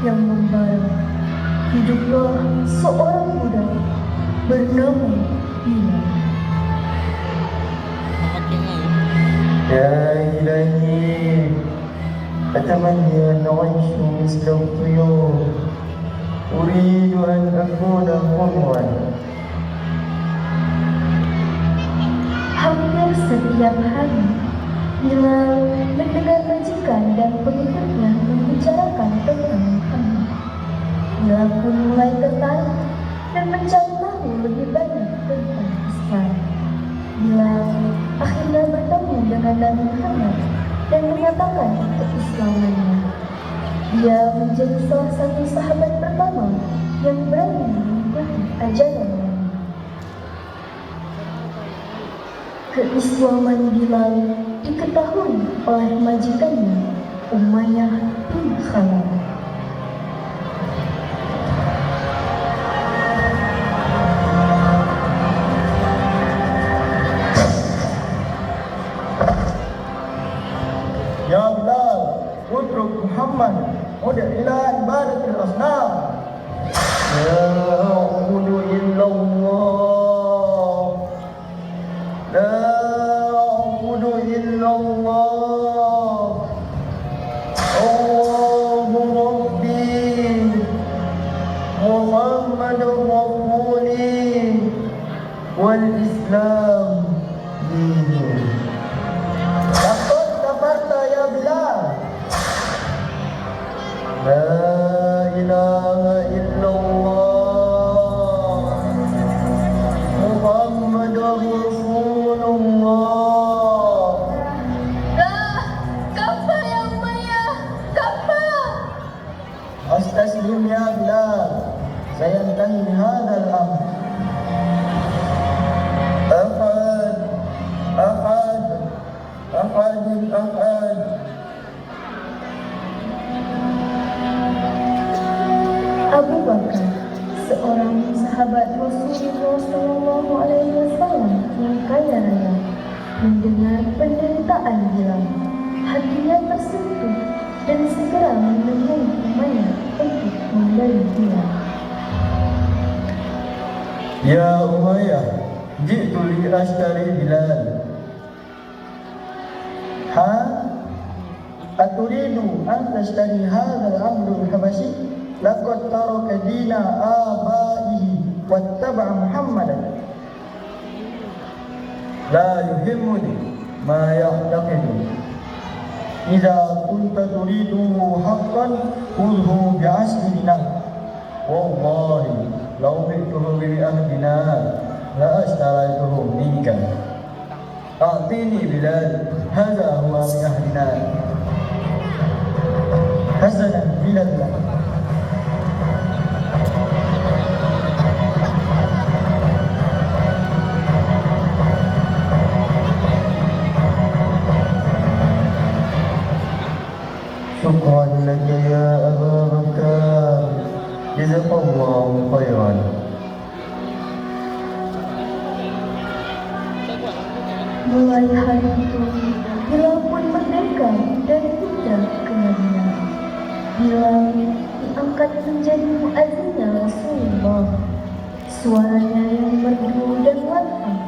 yang membara. Hiduplah seorang budak bernama Bilal. يا إلهي أتمنى أن أعيش مثل الطيور أريد أن أكون حرا. Hampir setiap hari, Bilal mendengar majikan dan pengikutnya membicarakan tentang Muhammad. Bilal pun mulai tertarik dan mencari tahu lebih banyak tentang Islam. Bilal akhirnya bertemu dengan Nabi Muhammad dan menyatakan keislamannya. Dia menjadi salah satu sahabat pertama yang berani mengikuti ajaran Nabi. Keislaman Bilal diketahui oleh majikannya Umayyah bin Khalaf. يا بلال اترك محمد ودع إلى عبادة الأصنام. لا أعبد إلا الله لا أعبد إلا الله الله ربي محمد رسولي والإسلام ديني. لقد كفرت يا بلال. لا إله إلا الله محمد رسول الله. Kafir ya Umayyah, kafir. أستسلم يا بلال سينتهي هذا الأمر. أحد أحد أحد أحد. Abu Bakar, seorang sahabat Rasulullah SAW yang kaya raya, mendengar penderitaan Bilal. Hatinya tersentuh dan segera menemui Umayyah untuk memberi Bilal. يا أمية جئت لأشتري بلال. ها أتريد أن تشتري هذا العبد الحبشي؟ لقد ترك دين آبائه واتبع محمدا. لا يهمني ما يعتقد. إذا كنت تريده حقا خذه بعشر دينار. والله لو بعته ب100 دينار لاشتريته منك. أعطيني بلال هذا هو 100 دينار. حسنا بلال. شكرا لك يا أبا بكر جزاك الله خيرا. Mulai hari itu, Bilal pun merdeka dari budak ke Madinah. Bilal diangkat menjadi muazzinnya Rasulullah. Suaranya yang merdu dan lantang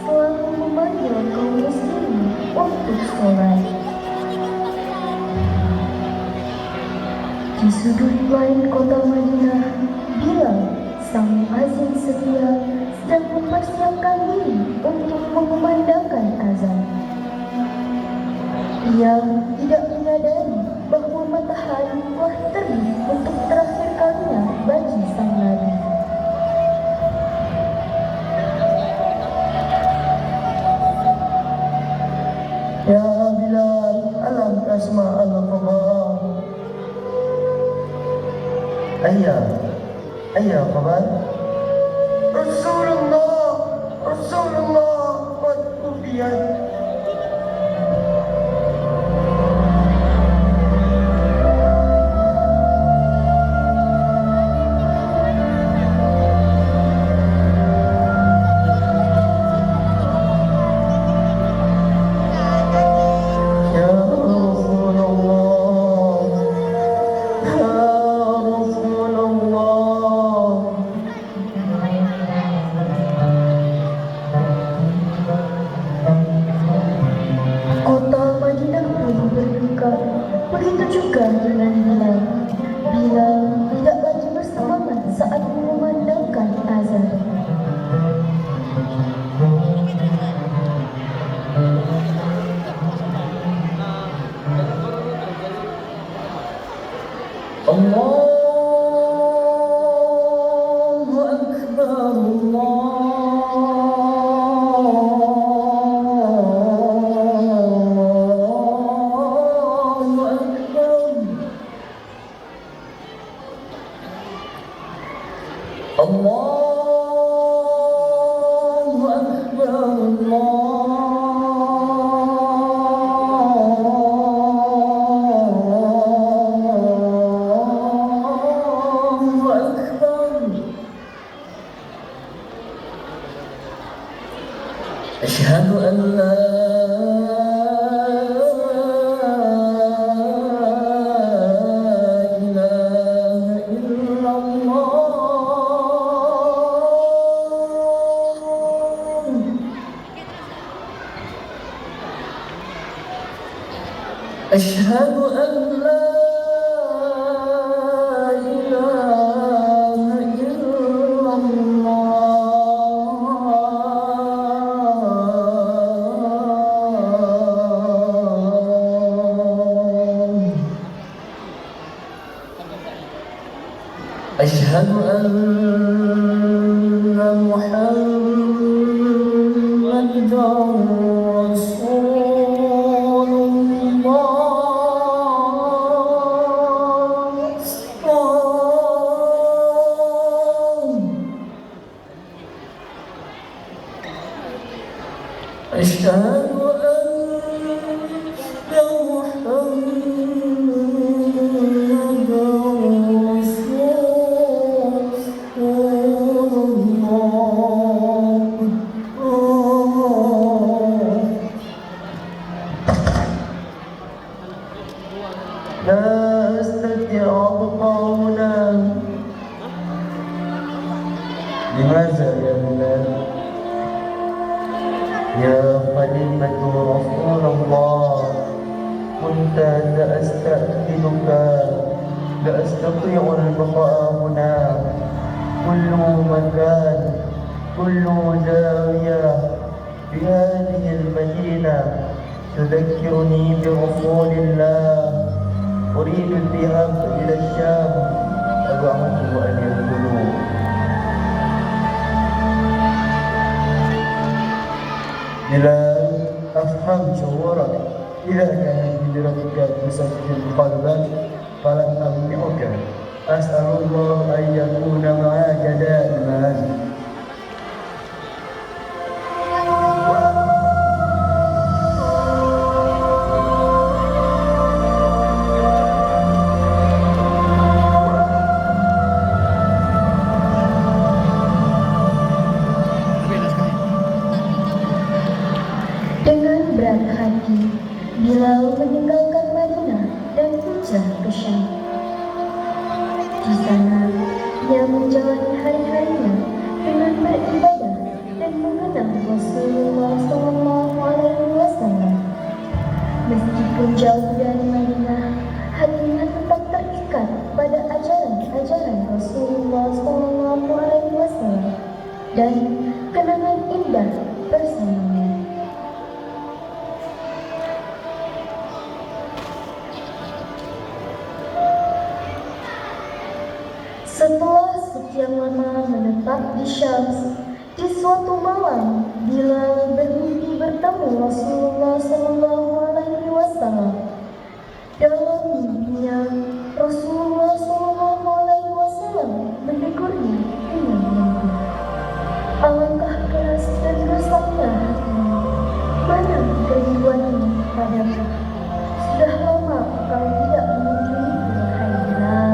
selalu memanggil kaum muslimin untuk sholat. Di sudut lain kota Madinah, Bilal, sang muazzin setia, sedang mempersiapkan diri untuk mengumandangkan azan. Ia tidak menyadari bahwa matahari telah terbit untuk terakhir kalinya bagi sang nabi. يا بلال ألم تسمع الخبر؟ أي خبر؟ رسول الله قد توفي. Allahu Akbar, Allahu Akbar, Allahu Akbar, Allahu Akbar. Asyhadu an la ilaha illallah. Asyhadu an la ilaha illallah. Asyhadu anna Muhammadan Rasulullah. Asyhadu anna Muhammadan Rasulullah. لا أستطيع أبقى هنا. لماذا يا بلال؟ يا خليفة رسول الله، كنت لا أستأذنك، لا أستطيع البقاء هنا. كل مكان، كل زاوية في هذه المدينة تذكرني برسول الله. أريد الذهاب إلى الشام، أدعوه أن يدخلوا. بلال، أفهم شعورك. إذا كانت هجرتك بسبب قلبك فلن أمنعك. أسأل الله أن يكون معك دائما. Dengan berat hati, Bilal meninggalkan Madinah dan hijrah ke Syam. Di sana, ia menjalani hari-harinya dengan beribadah dan mengenal Rasulullah SAW. Meskipun jauh dari Madinah, hatinya tetap terikat pada ajaran-ajaran Rasulullah SAW dan kenangan indah bersamanya. Setelah sekian lama menetap di Syam, di suatu malam Bilal bermimpi bertemu Rasulullah SAW. Dalam mimpinya, Rasulullah SAW menegurnya dengan lembut. Alangkah keras dan rusaknya hatimu. Mana kerinduanmu padaku? Sudah lama kau tidak mengunjungiku, wahai Bilal.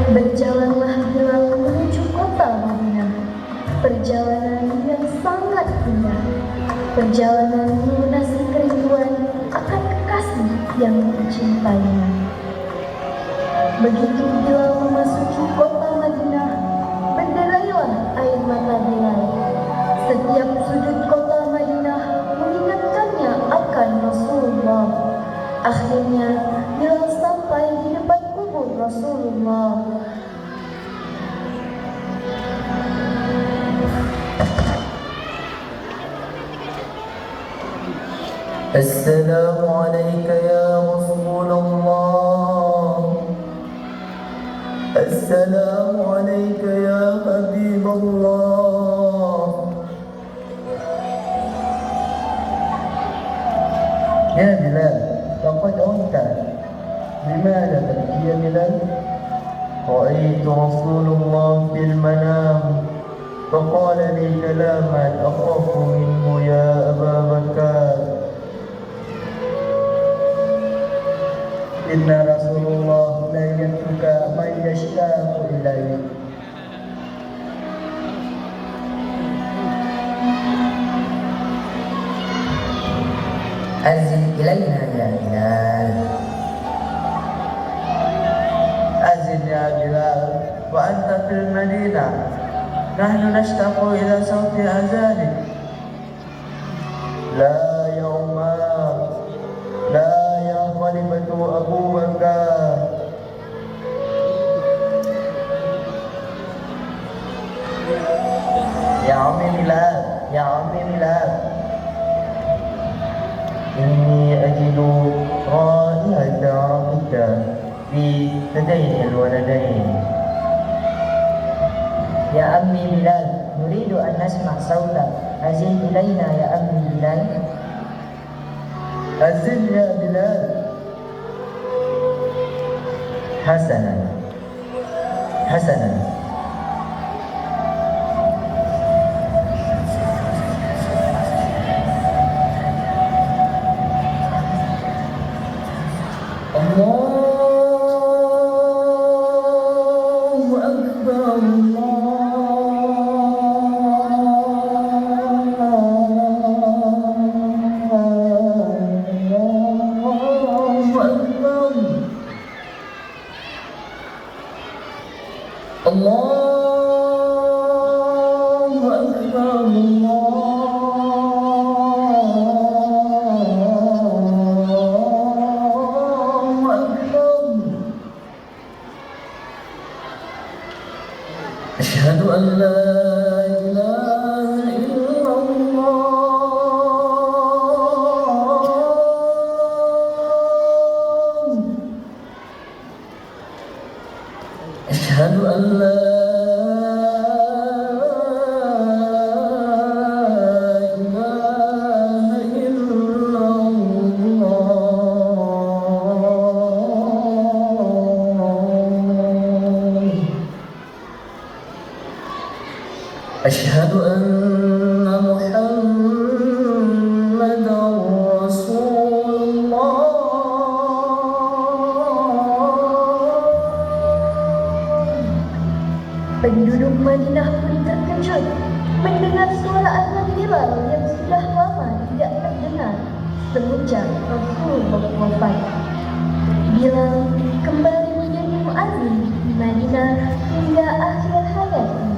Berjalanlah Bilal menuju kota Madinah. Perjalanan yang sangat indah. Perjalanan melunasi kerinduan akan kekasih yang dicintainya. Begitu Bilal memasuki kota Madinah, berderailah air mata Bilal. Setiap sudut kota Madinah mengingatkannya akan Rasulullah. Akhirnya Bilal sampai di depan السلام عليك يا رسول الله. السلام عليك يا حبيب الله. يا بلال لقد عدت. لماذا تبكي يا بلال؟ رأيت رسول الله في المنام فقال لي كلاما أخاف منه يا أبا بكر. إن رسول الله لا يترك من يشتاق إليه. أزل إلينا يا بلال. أزل يا بلال وأنت في المدينة، نحن نشتاق إلى صوت أذانك. لا يا عمر، لا يا خليفة أبو بكر. يا عمي بلال، يا عمي بلال، إني أجد رائحة عقيك في يدين الولدين. يا أمي بلال، نريد أن نسمع صوتك، أزل إلينا يا أمي بلال. أزل يا بلال. حسنا حسنا. الله أكبر الله أكبر. الله أكبر الله أكبر. أشهد أن لا إله إلا الله. أشهد أن لا إله إلا الله. أشهد أن محمدا رسول الله. Penduduk Madinah pun terkejut mendengar suara azan Bilal yang sudah lama tidak terdengar semenjak Rasul wafat. Bilal kembali menjadi muazzin di Madinah hingga akhir hayatnya.